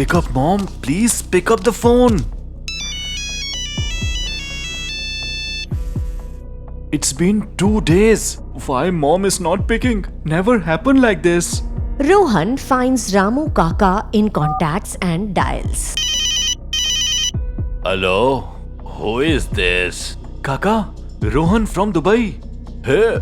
Pick up, Mom. Please pick up the phone. It's been 2 days. Why Mom is not picking? Never happened like this. Rohan finds Ramu Kaka in contacts and dials. Hello? Who is this? Kaka, Rohan from Dubai. Hey,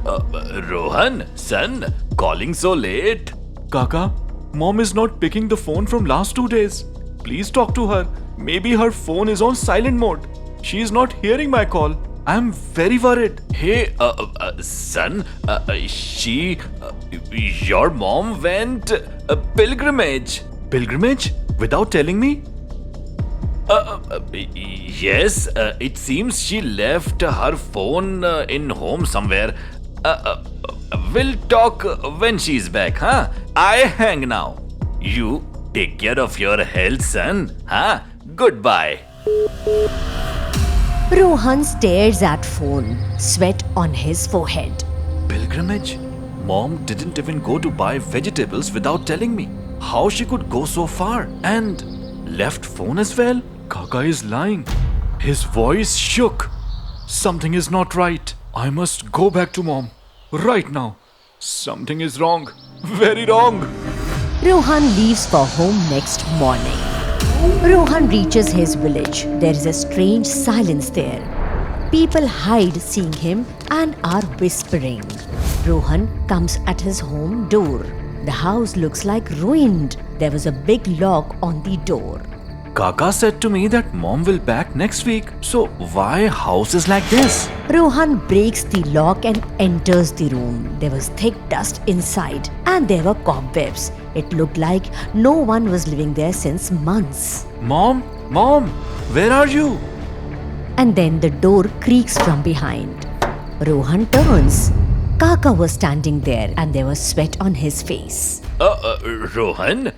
Rohan, son, calling so late? Kaka, Mom is not picking the phone from last 2 days. Please talk to her. Maybe her phone is on silent mode. She is not hearing my call. I'm very worried. Hey, son, your mom went pilgrimage. Pilgrimage? Without telling me? Yes, it seems she left her phone in home somewhere. We'll talk when she's back, huh? I hang now. You take care of your health, son, huh? Goodbye. Rohan stares at phone, sweat on his forehead. Pilgrimage? Mom didn't even go to buy vegetables without telling me. How she could go so far? And left phone as well? Kaka is lying. His voice shook. Something is not right. I must go back to Mom. Right now. Something is wrong. Very wrong. Rohan leaves for home next morning. Rohan reaches his village. There is a strange silence there. People hide seeing him and are whispering. Rohan comes at his home door. The house looks like ruined. There was a big lock on the door. Kaka said to me that Mom will back next week. So why house is like this? Rohan breaks the lock and enters the room. There was thick dust inside and there were cobwebs. It looked like no one was living there since months. Mom? Mom? Where are you? And then the door creaks from behind. Rohan turns. Kaka was standing there and there was sweat on his face. Rohan,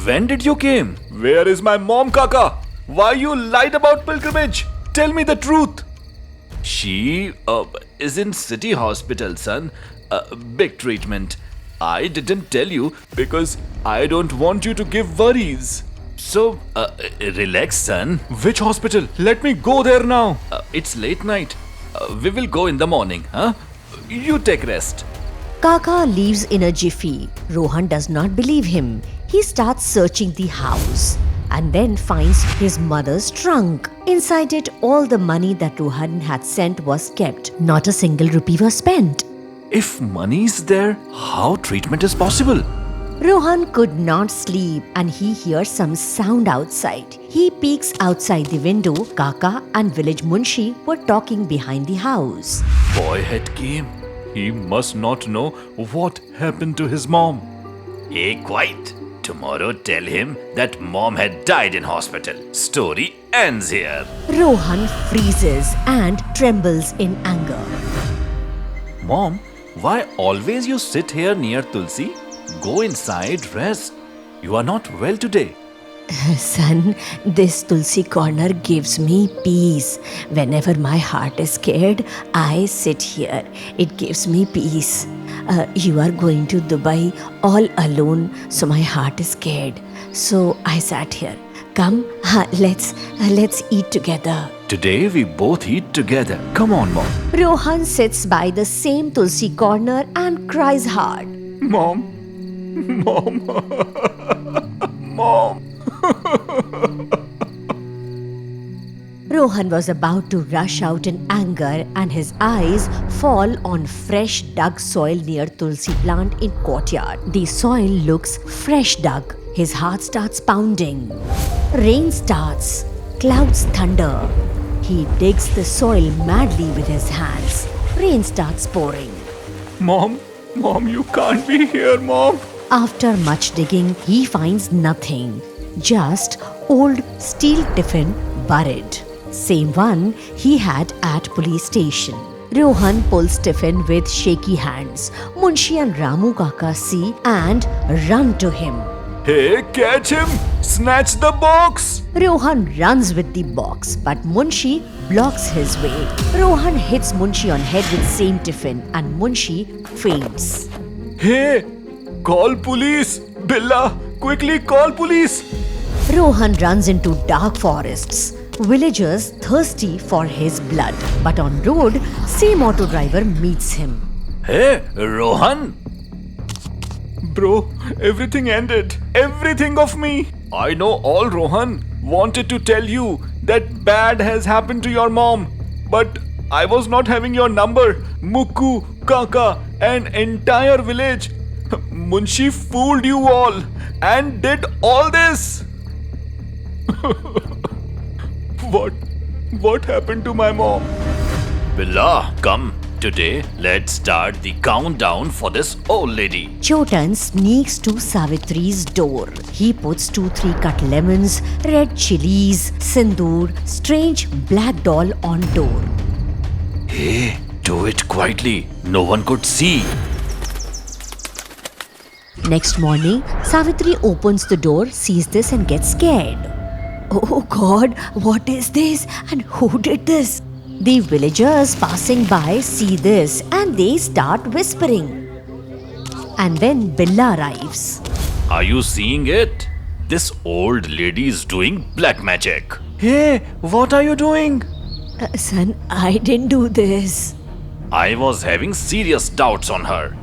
when did you came? Where is my mom, Kaka? Why you lied about pilgrimage? Tell me the truth. She is in city hospital, son. Big treatment. I didn't tell you Because I don't want you to give worries. So, relax, son. Which hospital? Let me go there now. It's late night. We will go in the morning, huh? You take rest. Kaka leaves in a jiffy. Rohan does not believe him. He starts searching the house and then finds his mother's trunk. Inside it, all the money that Rohan had sent was kept. Not a single rupee was spent. If money is there, how treatment is possible? Rohan could not sleep and he hears some sound outside. He peeks outside the window. Kaka and village Munshi were talking behind the house. Boy had came. He must not know what happened to his mom. Hey, quiet. Tomorrow tell him that mom had died in hospital. Story ends here. Rohan freezes and trembles in anger. Mom, why always you sit here near Tulsi? Go inside, rest. You are not well today. Son, this Tulsi corner gives me peace. Whenever my heart is scared, I sit here. It gives me peace. You are going to Dubai all alone, so my heart is scared. So I sat here. Come, let's eat together. Today we both eat together. Come on, Mom. Rohan sits by the same Tulsi corner and cries hard. Mom. Mom. Mom. Rohan was about to rush out in anger and his eyes fall on fresh dug soil near Tulsi plant in courtyard. The soil looks fresh dug. His heart starts pounding. Rain starts. Clouds thunder. He digs the soil madly with his hands. Rain starts pouring. Mom, you can't be here, Mom. After much digging, he finds nothing. Just old steel tiffin buried. Same one he had at police station. Rohan pulls tiffin with shaky hands. Munshi and Ramu Kaka see and run to him. Hey, catch him! Snatch the box! Rohan runs with the box, but Munshi blocks his way. Rohan hits Munshi on head with same tiffin and Munshi faints. Hey! Call police! Billa! Quickly call police! Rohan runs into dark forests. Villagers thirsty for his blood. But on road, same auto driver meets him. Hey, Rohan. Bro, everything ended. Everything of me. I know all, Rohan. Wanted to tell you that bad has happened to your mom. But I was not having your number. Mukku, Kaka, and entire village. Munshi fooled you all and did all this. What happened to my mom? Billa, come. Today, let's start the countdown for this old lady. Chotan sneaks to Savitri's door. He puts 2-3 cut lemons, red chilies, sindoor, strange black doll on door. Hey, do it quietly. No one could see. Next morning, Savitri opens the door, sees this and gets scared. Oh God, what is this? And who did this? The villagers passing by see this and they start whispering. And then Billa arrives. Are you seeing it? This old lady is doing black magic. Hey, what are you doing? Son, I didn't do this. I was having serious doubts on her.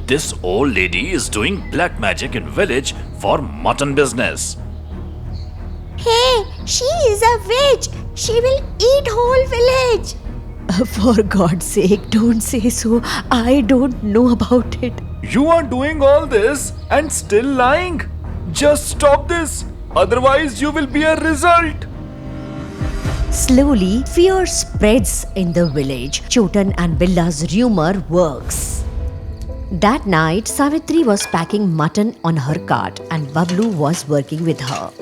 This old lady is doing black magic in village for mutton business. Hey, she is a witch. She will eat whole village. For God's sake, don't say so. I don't know about it. You are doing all this and still lying. Just stop this. Otherwise, you will be a result. Slowly, fear spreads in the village. Chotan and Billa's rumor works. That night, Savitri was packing mutton on her cart and Bablu was working with her.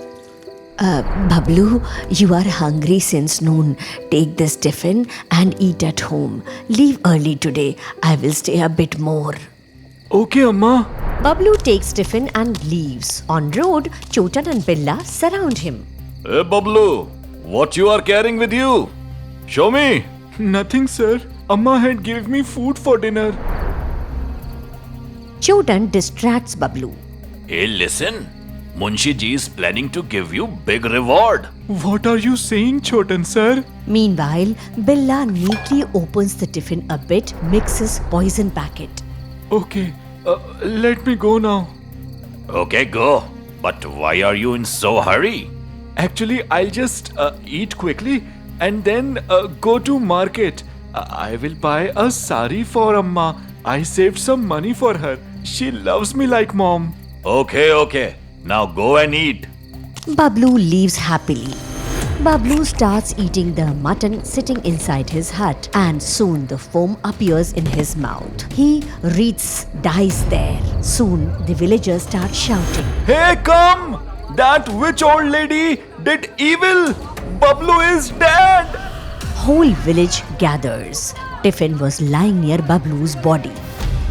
Bablu, you are hungry since noon. Take this tiffin and eat at home. Leave early today. I will stay a bit more. Okay, Amma. Bablu takes tiffin and leaves. On road, Chotan and Billa surround him. Hey Bablu, what you are carrying with you? Show me. Nothing, sir. Amma had gave me food for dinner. Chotan distracts Bablu. Hey listen, Munshi ji is planning to give you big reward. What are you saying, Chotan, sir? Meanwhile, Billa neatly opens the tiffin a bit, mixes poison packet. Okay, let me go now. Okay, go. But why are you in so hurry? Actually, I'll just eat quickly and then go to market. I will buy a sari for Amma. I saved some money for her. She loves me like mom. Okay. Now go and eat. Bablu leaves happily. Bablu starts eating the mutton sitting inside his hut and soon the foam appears in his mouth. He wreathes dies there. Soon the villagers start shouting. Hey, come! That witch old lady did evil! Bablu is dead! Whole village gathers. Tiffin was lying near Bablu's body.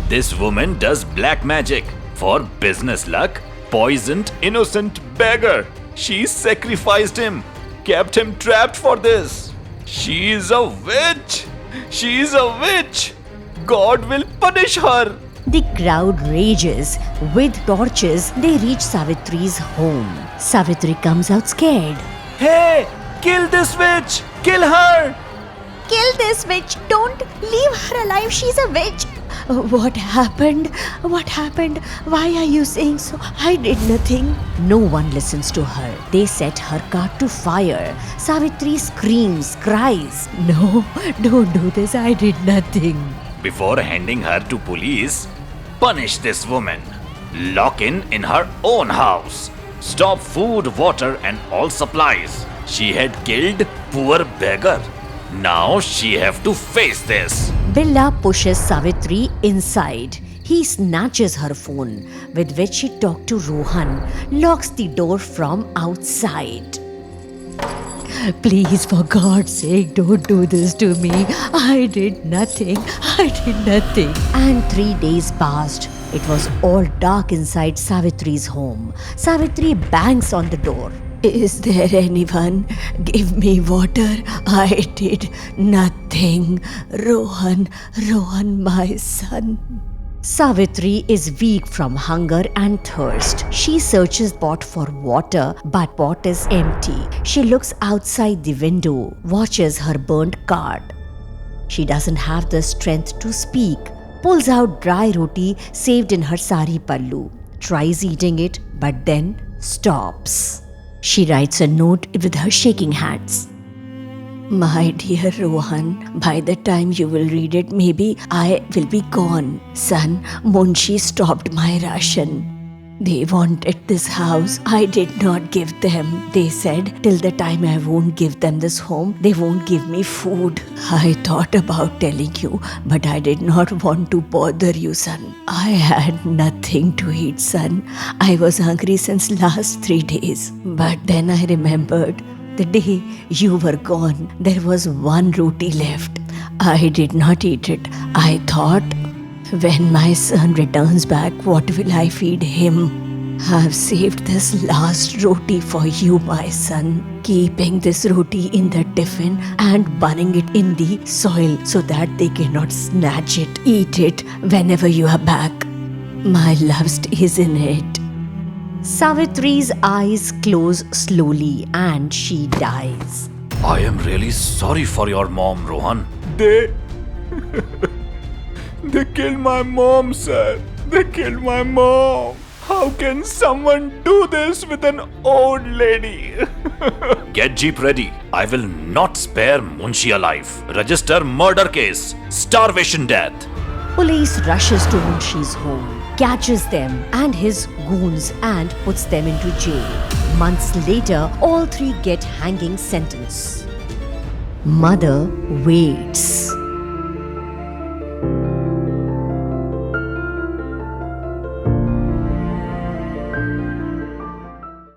This woman does black magic. For business luck, poisoned innocent beggar. She sacrificed him, kept him trapped for this. She is a witch. She is a witch. God will punish her. The crowd rages. With torches, they reach Savitri's home. Savitri comes out scared. Hey, kill this witch! Kill her! Kill this witch! Don't leave her alive. She's a witch. What happened? What happened? Why are you saying so? I did nothing. No one listens to her. They set her cart to fire. Savitri screams, cries. No, don't do this. I did nothing. Before handing her to police, punish this woman. Lock in her own house. Stop food, water and all supplies. She had killed poor beggar. Now she have to face this. Billa pushes Savitri inside. He snatches her phone, with which she talked to Rohan, locks the door from outside. Please, for God's sake, don't do this to me. I did nothing. And 3 days passed. It was all dark inside Savitri's home. Savitri bangs on the door. Is there anyone? Give me water. I did nothing. Rohan, my son. Savitri is weak from hunger and thirst. She searches pot for water, but pot is empty. She looks outside the window, watches her burnt cart. She doesn't have the strength to speak. Pulls out dry roti saved in her sari pallu. Tries eating it, but then stops. She writes a note with her shaking hands. My dear Rohan, by the time you will read it, maybe I will be gone. Son, Munshi stopped my ration. They wanted this house. I did not give them. They said, till the time I won't give them this home, they won't give me food. I thought about telling you, but I did not want to bother you, son. I had nothing to eat, son. I was hungry since last 3 days. But then I remembered the day you were gone, there was one roti left. I did not eat it. I thought, when my son returns back, what will I feed him? I've saved this last roti for you, my son. Keeping this roti in the tiffin and burning it in the soil so that they cannot snatch it. Eat it whenever you are back. My love stays in it. Savitri's eyes close slowly and she dies. I am really sorry for your mom, Rohan. They killed my mom, sir. They killed my mom. How can someone do this with an old lady? Get jeep ready. I will not spare Munshi alive. Register murder case. Starvation death. Police rushes to Munshi's home, catches them and his goons and puts them into jail. Months later, all 3 get hanging sentence. Mother waits.